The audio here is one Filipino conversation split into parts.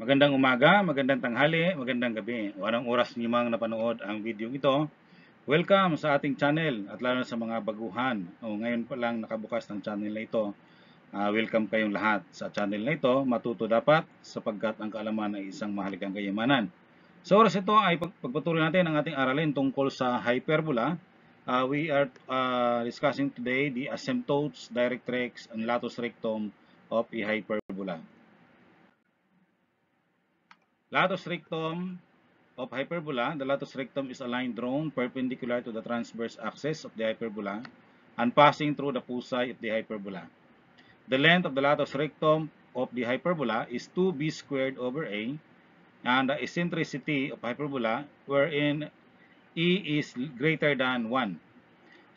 Magandang umaga, magandang tanghali, magandang gabi. O anong oras niyo mang napanood ang video ito, welcome sa ating channel at lalo na sa mga baguhan. O ngayon pa lang nakabukas ng channel na ito. Welcome kayong lahat sa channel na ito. Matuto dapat sapagkat ang kaalaman ay isang mahalagang kayamanan. Sa oras ito ay pagpatuloy natin ang ating aralin tungkol sa hyperbola. We are discussing today the asymptotes, directrix, and latus rectum of a hyperbola. Latus rectum of hyperbola. The latus rectum is a line drawn perpendicular to the transverse axis of the hyperbola and passing through the foci of the hyperbola. The length of the latus rectum of the hyperbola is 2b squared over a, and the eccentricity of hyperbola wherein e is greater than 1.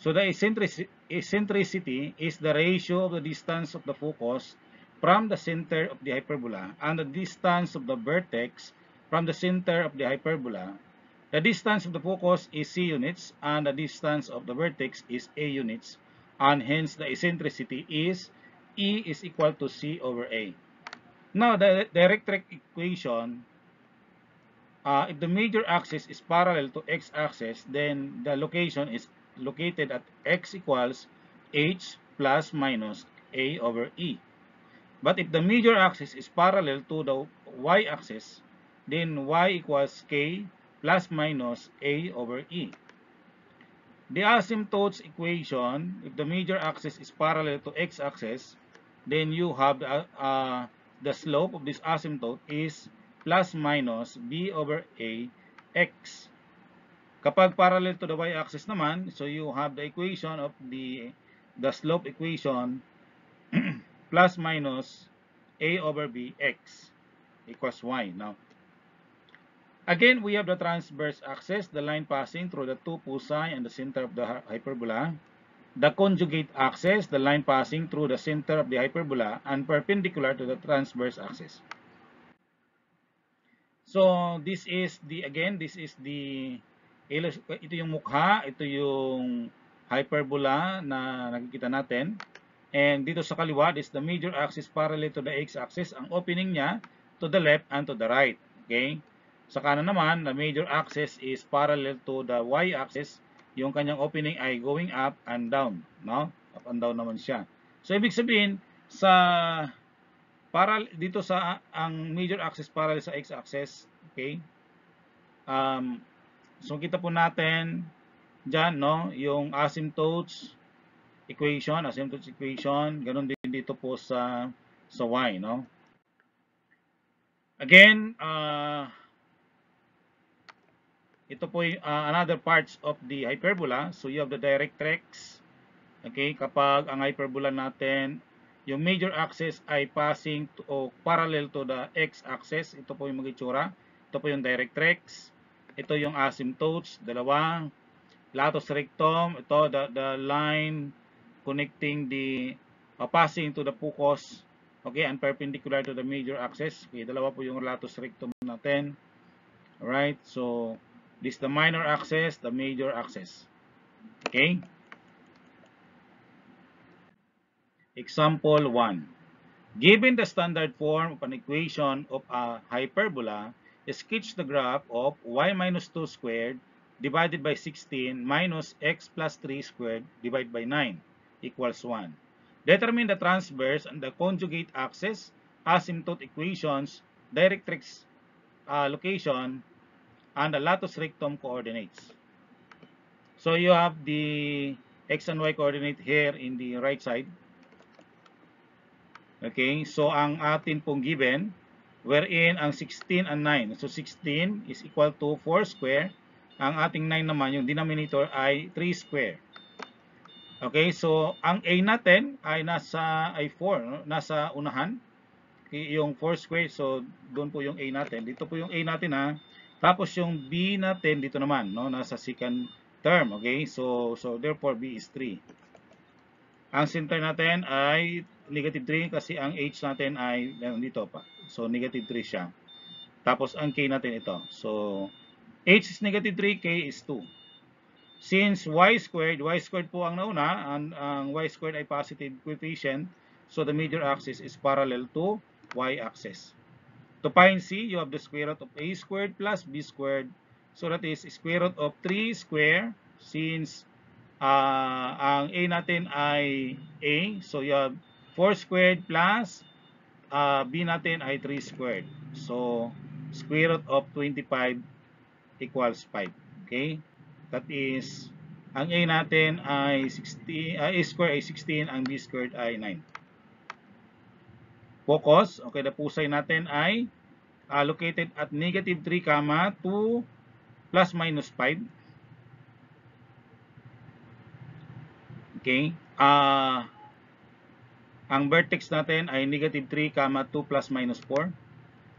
So the eccentricity is the ratio of the distance of the focus from the center of the hyperbola and the distance of the vertex from the center of the hyperbola. The distance of the focus is c units and the distance of the vertex is a units, and hence the eccentricity is E is equal to c over a. Now the directrix equation, if the major axis is parallel to x-axis, then the location is located at x equals h plus minus a over e. But if the major axis is parallel to the y-axis, then y equals k plus minus a over e. The asymptotes equation, if the major axis is parallel to x-axis, then you have the slope of this asymptote is plus minus b over a x. Kapag parallel to the y-axis naman, so you have the equation of the slope equation plus minus a over b x equals y. Now, again, we have the transverse axis, the line passing through the two foci and the center of the hyperbola. The conjugate axis, the line passing through the center of the hyperbola and perpendicular to the transverse axis. So, this is the, again, this is the, ito yung mukha, ito yung hyperbola na nakikita natin. And dito sa kaliwa, this is the major axis parallel to the x-axis. Ang opening niya to the left and to the right. Okay? Sa kanan naman, the major axis is parallel to the y-axis. Yung kanyang opening ay going up and down. No? Up and down naman siya. So, ibig sabihin, dito sa ang major axis parallel sa x-axis. Okay? So, kita po natin dyan, no? Yung asymptotes equation, ganun din dito po sa y, no? Again, ito po yung another parts of the hyperbola. So you have the directrix. Okay, kapag ang hyperbola natin, yung major axis ay passing to, o parallel to the x-axis, ito po yung mag-itsura. Ito po yung directrix. Ito yung asymptotes, dalawa. Latus rectum, ito the line connecting the passing to the focus, okay, and perpendicular to the major axis. Okay, dalawa po yung latus rectum natin. Alright, so this is the minor axis, the major axis. Okay. Example 1. Given the standard form of an equation of a hyperbola, sketch the graph of y minus 2 squared divided by 16 minus x plus 3 squared divided by 9 equals 1. Determine the transverse and the conjugate axis, asymptote equations, directrix location, and the latus rectum coordinates. So you have the x and y coordinate here in the right side. Okay, so ang atin pong given, wherein ang 16 and 9. So 16 is equal to 4 square. Ang ating 9 naman, yung denominator ay 3 square. Okay, so ang A natin ay 4, no? Nasa unahan. Okay, yung 4 square, so doon po yung A natin. Dito po yung A natin, ha. Tapos yung B natin dito naman, no? Nasa second term. Okay, so therefore B is 3. Ang center natin ay negative 3 kasi ang H natin ay dito pa. So negative 3 siya. Tapos ang K natin ito. So H is negative 3, K is 2. Since y squared po ang nauna, ang y squared ay positive coefficient, so the major axis is parallel to y axis. To find C, you have the square root of A squared plus B squared. So that is square root of 3 square since ang A natin ay A. So you have 4 squared plus B natin ay 3 squared. So square root of 25 equals 5. Okay? That is, ang A natin ay 16, A squared ay 16, ang B squared ay 9. Focus, okay, the pusay natin ay located at negative 3, 2 plus minus 5. Okay? Ang vertex natin ay negative 3, 2 plus minus 4.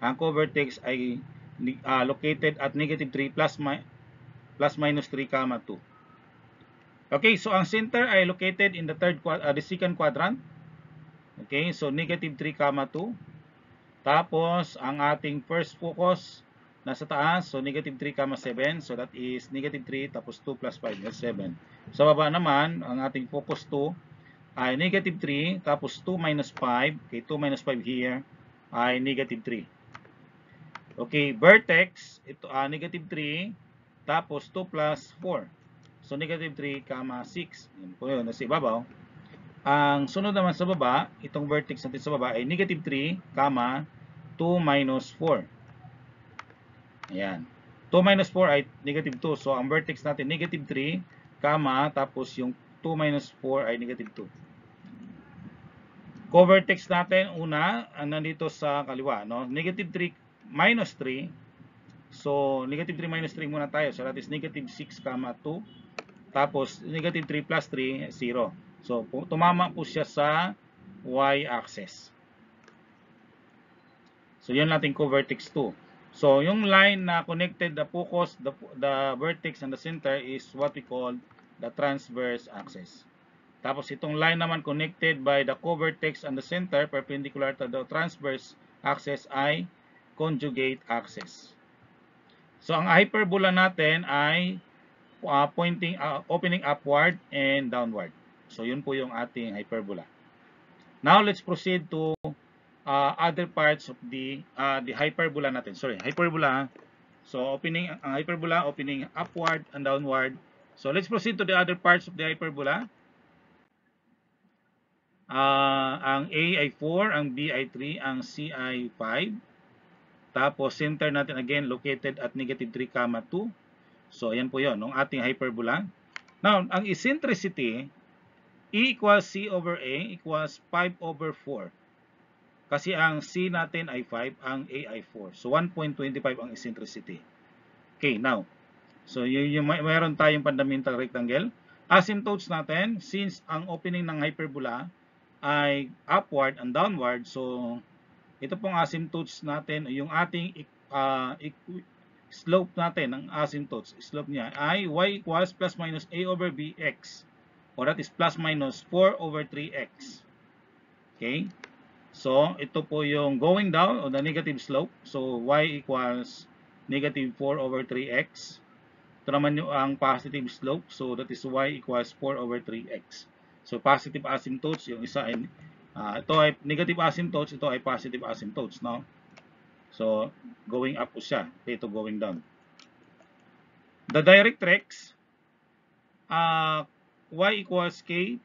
Ang co-vertex ay located at negative 3 plus minus 3, 2. Okay, so ang center ay located in the second quadrant. Okay, so negative 3, 2. Tapos, ang ating first focus nasa taas, so negative 3, 7. So that is negative 3 tapos 2 plus 5, that's 7. Sa baba naman, ang ating focus 2 ay negative 3 tapos 2 minus 5. Okay, 2 minus 5 here ay negative 3. Okay, vertex, ito negative 3 tapos 2 plus 4. So, negative 3, 6. Yan po yun, nasa ibabaw. Ang sunod naman sa baba, itong vertex natin sa baba ay negative 3, 2 minus 4. Ayan. 2 minus 4 ay negative 2. So, ang vertex natin negative 3, tapos yung 2 minus 4 ay negative 2. Co-vertex natin, una, ang nandito sa kaliwa, no? Negative 3 minus 3. So, negative 3 minus 3 muna tayo. So, that is negative 6, 2. Tapos, negative 3 plus 3, 0. So, tumama po siya sa y-axis. So, yan natin co-vertex 2. So, yung line na connected the focus, the vertex and the center is what we call the transverse axis. Tapos, itong line naman connected by the co-vertex and the center perpendicular to the transverse axis ay conjugate axis. So, ang hyperbola natin ay opening upward and downward. So, yun po yung ating hyperbola. Now, let's proceed to other parts of the hyperbola natin. Sorry, hyperbola. So, ang hyperbola, opening upward and downward. So, let's proceed to the other parts of the hyperbola. Ang A ay 4, ang B ay 3, ang C ay 5. Tapos, center natin again located at negative 3, 2. So, ayan po yun, ng ating hyperbola. Now, ang eccentricity, E equals C over A equals 5 over 4. Kasi ang C natin ay 5, ang A ay 4. So, 1.25 ang eccentricity. Okay, now, so mayroon tayong fundamental rectangle. Asymptotes natin, since ang opening ng hyperbola ay upward and downward, so, ito pong asymptotes natin, yung ating slope natin ng asymptotes, slope niya ay y equals plus minus a over bx, or that is plus minus 4 over 3x. Okay? So, ito po yung going down o the negative slope. So, y equals negative 4 over 3x. Ito naman yung ang positive slope. So, that is y equals 4 over 3x. So, positive asymptotes, yung isa ay ito ay negative asymptotes, ito ay positive asymptotes, no? So, going up po siya. Ito going down. The directrix, y equals k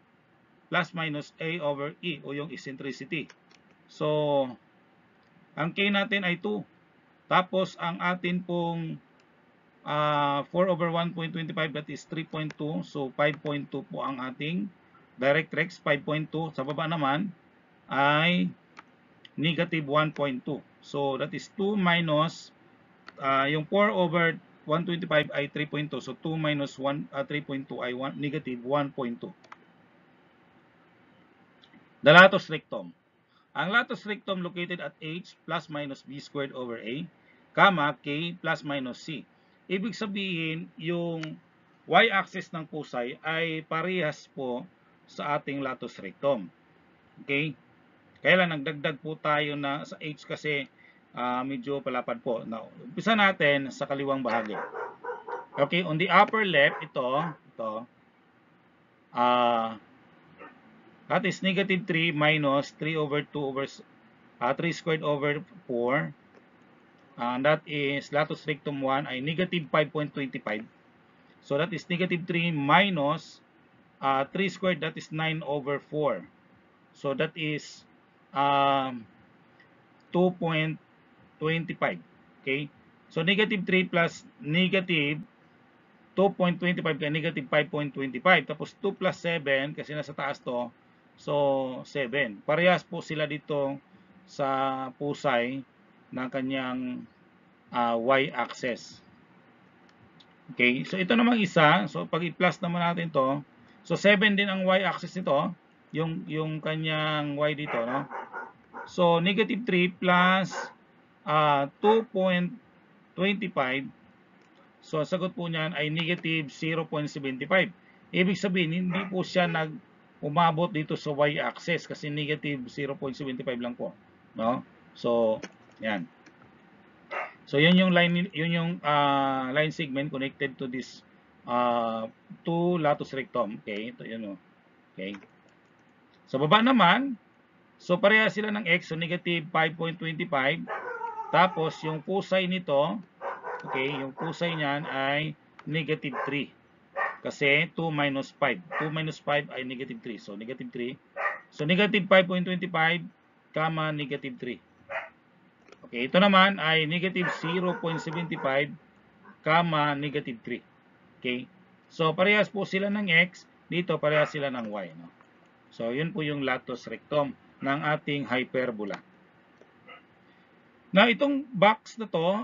plus minus a over e, o yung eccentricity. So, ang k natin ay 2. Tapos, ang atin pong 4 over 1.25, that is 3.2. So, 5.2 po ang ating directrix, 5.2. Sa baba naman ay negative 1.2. So, that is 2 minus, yung 4 over 125 ay 3.2. So, 2 minus 3.2 ay negative 1.2. The latus rectum. Ang latus rectum located at h plus minus b squared over a, k plus minus c. Ibig sabihin, yung y-axis ng pusay ay parehas po sa ating latus rectum. Okay? Kaya lang nagdagdag po tayo na sa h kasi medyo palapad po. Now, umpisa natin sa kaliwang bahagi. Okay, on the upper left, ito that is negative 3 minus 3 over 2 over 3 squared over 4 And that is latus rectum 1 ay negative 5.25. So that is negative 3 minus 3 squared, that is 9 over 4. So that is 2.25. Okay? So negative 3 plus negative 2.25 kaya negative 5.25. Tapos 2 plus 7 kasi nasa taas to. So 7. Parehas po sila dito sa pusay ng kanyang y-axis. Okay, so ito namang isa, so pag i-plus naman natin to, so 7 din ang y-axis nito, yung kanyang y dito, no? So negative 3 plus 2.25, so ang sagot po niyan ay negative 0.75. Ibig sabihin, hindi po siya umabot dito sa y-axis kasi negative 0.75 lang po, no? So, yan. So yun yung line segment connected to this to latus rectum. Okay, ito yun, okay. Sa baba naman, so pareha sila ng x, so negative 5.25. Tapos yung pusay nito, okay, yung pusay niyan ay negative 3. Kasi 2 minus 5. 2 minus 5 ay negative 3. So negative 3. So negative 5.25, negative 3. Okay, ito naman ay negative 0.75, negative 3. Okay, so parehas po sila ng x, dito parehas sila ng y. No? So yun po yung latus rectum ng ating hyperbola. Na itong box na to,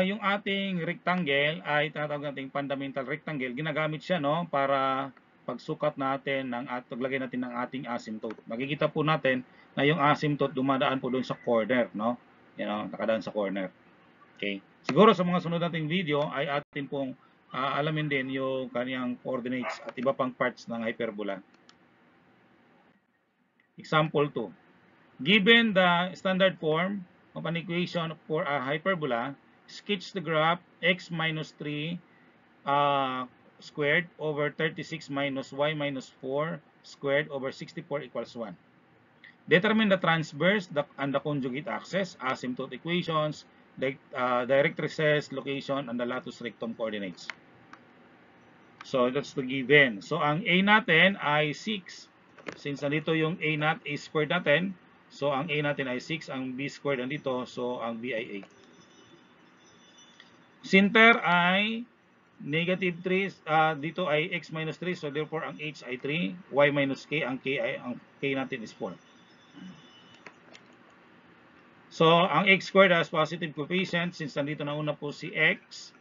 yung ating rectangle ay tinatawag nating fundamental rectangle. Ginagamit siya, no, para pagsukat natin paglagay natin ng ating asymptote. Makikita po natin na yung asymptote dumadaan po doon sa corner, no? Nakadaan sa corner. Okay. Siguro sa mga sunod nating video ay atin pong alamin din yung kaniyang coordinates at iba pang parts ng hyperbola. Example 2. Given the standard form of an equation for a hyperbola, sketch the graph x minus 3 squared over 36 minus y minus 4 squared over 64 equals 1. Determine the transverse and the conjugate axis, asymptote equations, directrices, location, and the latus rectum coordinates. So that's the given. So ang A natin ay 6. Since nandito yung A nat, A squared natin, so ang A natin ay 6, ang B squared nandito, so ang B ay 8. Center ay negative 3, dito ay x minus 3, so therefore ang h ay 3, y minus k, ang k natin is 4. So, ang x squared has positive coefficient since nandito na una po si x.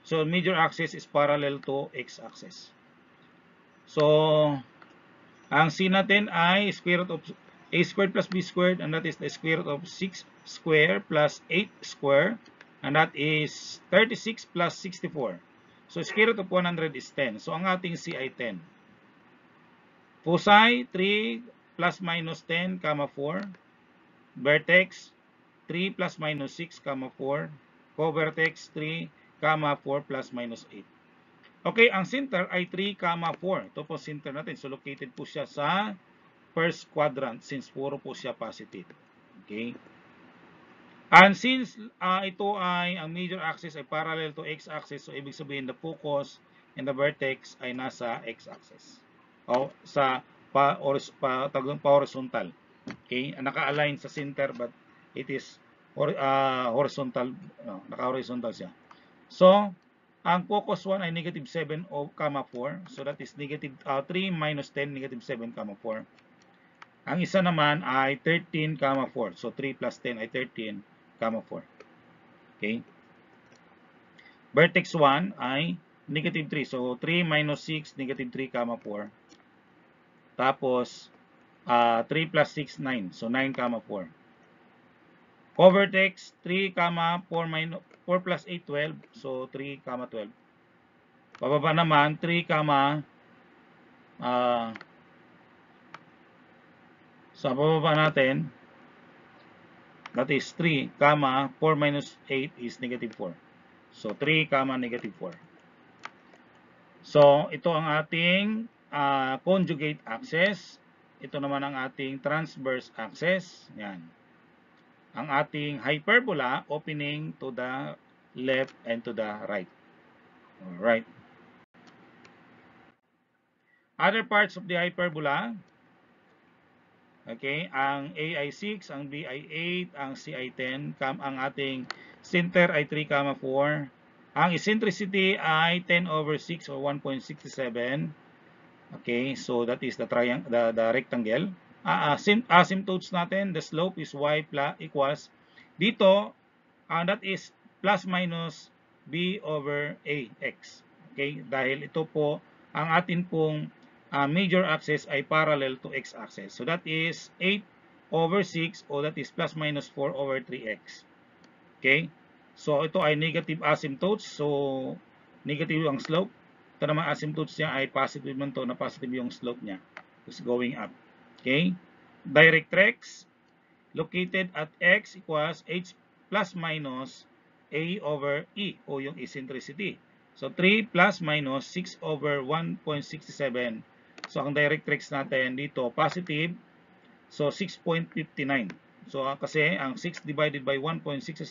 So, major axis is parallel to x axis. So, ang c natin ay square root of a squared plus b squared, and that is the square root of 6 square plus 8 square, and that is 36 plus 64. So, square root of 100 is 10. So, ang ating c ay 10. Foci 3 plus minus 10, 4. Vertex 3 plus minus 6, 4. Covertex 3, 4 plus minus 8. Okay, ang center ay 3, 4. Ito po center natin. So, located po siya sa first quadrant since puro po siya positive. Okay. And since ito ay, ang major axis ay parallel to x-axis, so ibig sabihin the focus and the vertex ay nasa x-axis. O sa horizontal. Okay, naka-align sa center but it is horizontal, naka-horizontal siya. So, ang focus 1 ay negative 7, 4. So, that is negative 3 minus 10, negative 7, 4. Ang isa naman ay 13, 4. So, 3 plus 10 ay 13, 4. Okay. Vertex 1 ay negative 3. So, 3 minus 6, negative 3, 4. Tapos, 3 plus 6, 9. So, 9, 4. Covertex, 3, 4 plus 8, 12. So, 3, 12. Pababa naman, 3, sa pababa natin, that is 3, 4 minus 8 is negative 4. So, 3, negative 4. So, ito ang ating conjugate axis. Ito naman ang ating transverse axis. Yan. ang ating hyperbola opening to the left and to the right. Alright. Other parts of the hyperbola, okay, ang A ay 6, ang B ay 8, ang C ay 10, ang ating center ay 3, 4. Ang eccentricity ay 10 over 6 or 1.67. Okay, so that is the triangle, the rectangle. Asymptotes natin, the slope is y equals dito, that is plus minus b over ax. Okay, dahil ito po ang atin pong major axis ay parallel to x-axis. So that is 8 over 6 o that is plus minus 4 over 3x. Okay, so ito ay negative asymptotes. So negative ang slope. Ito naman asymptotes niya ay positive man to, na positive yung slope niya. It's going up. Okay, directrix located at x equals h plus minus a over e o yung eccentricity. So 3 plus minus 6 over 1.67. So ang directrix natin dito positive. So 6.59. So kasi ang 6 divided by 1.67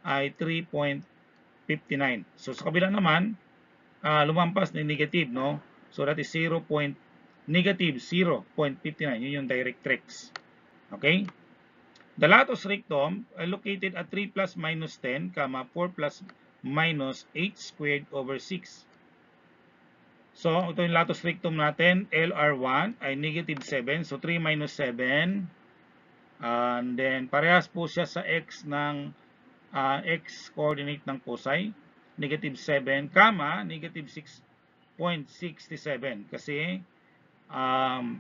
ay 3.59. So sa kabila naman lumampas na negative, no? So that is negative 0.59. Yun yung directrix. Okay? The latus rectum are located at 3 plus minus 10, 4 plus minus 8 squared over 6. So, ito yung latus rectum natin. LR1 ay negative 7. So, 3 minus 7. And then, parehas po siya sa x ng x coordinate ng foci. Negative 7, negative 6.67. Kasi, 4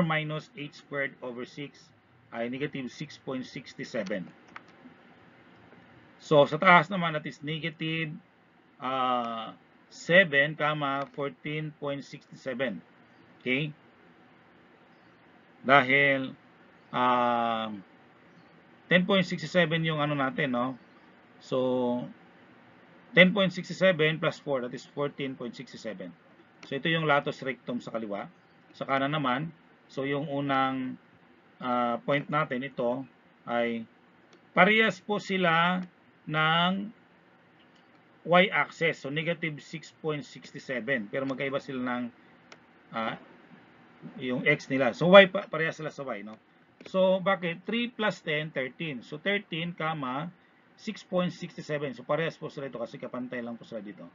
minus 8 squared over 6 ay negative 6.67. So, sa taas naman, that is negative 7, 14.67. Okay? Dahil 10.67 yung ano natin, no? So, 10.67 plus 4, that is 14.67. So, ito yung latus rectum sa kaliwa. Sa kanan naman, so yung unang point natin, ito, ay parehas po sila ng y-axis. So, negative 6.67. Pero magkaiba sila ng yung x nila. So, y, parehas sila sa y, no? So, bakit? 3 plus 10, 13. So, 13, 6.67. So, parehas po sila ito kasi kapantay lang po sila dito.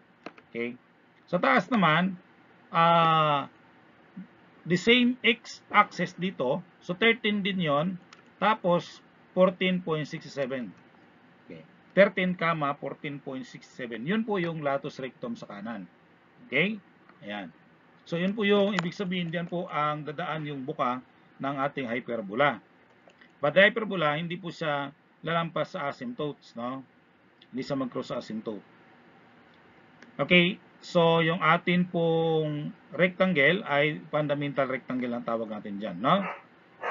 Okay? Sa taas naman, the same x-axis dito. So, 13 din yon. Tapos, 14.67. Okay. 13, 14.67. Yun po yung latus rectum sa kanan. Okay? Ayan. So, yun po yung ibig sabihin, diyan po ang dadaan yung buka ng ating hyperbola. But the hyperbola, hindi po siya lalampas sa asymptotes, no? Hindi siya mag-cross sa asymptote. Okay, so yung atin pong rectangle ay fundamental rectangle ang tawag natin dyan, no?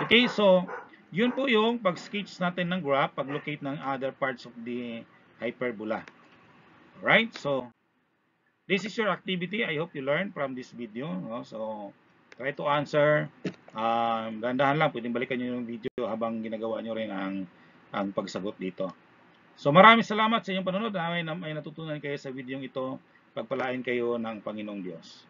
Okay, so yun po yung pag-sketch natin ng graph, pag-locate ng other parts of the hyperbola. Alright, so this is your activity. I hope you learned from this video, no? So try to answer. Dahan-dahan lang, pwedeng balikan nyo yung video habang ginagawa nyo rin ang pagsagot dito. So maraming salamat sa inyong panonood. May natutunan kayo sa video ito. Pagpalain kayo ng Panginoong Diyos.